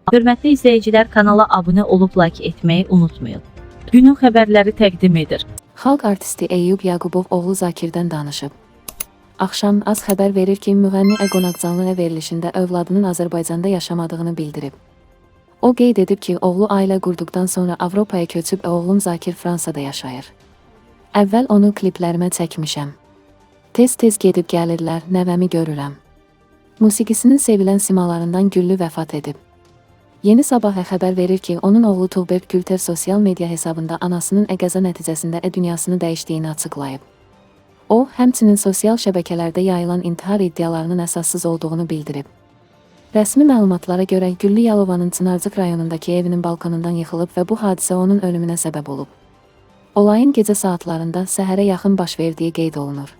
Hörmətli izləyicilər, kanala abunə olub like etməyi unutmayın. Günün xəbərləri təqdim edir. Xalq artisti Eyyub Yaqubov oğlu Zakirdən danışıb. Axşam AS xəbər verir ki, müğənni Əqonaqcanlıya verilişində övladının Azərbaycanda yaşamadığını bildirib. O qeyd edib ki, oğlu ailə qurduqdan sonra Avropaya köçüb, oğlum Zakir Fransada yaşayır. Əvvəl onu kliplərimə çəkmişəm. Tez-tez gedib gəlirlər, nəvəmi görürəm. Musiqisinin sevilən simalarından Güllü vəfat edib. Yeni Sabah xəbər verir ki, onun oğlu Tuğberk Gültev sosial media hesabında anasının qəza nəticəsində dünyasını dəyişdiyini açıqlayıb. O, həmçinin sosial şəbəkələrdə yayılan intihar iddialarının əsassız olduğunu bildirib. Rəsmi məlumatlara görə Güllü Yalovanın Çınarcıq rayonundakı evinin balkonundan yıxılıb və bu hadisə onun ölümünə səbəb olub. Olayın gecə saatlarında səhərə yaxın baş verdiyi qeyd olunur.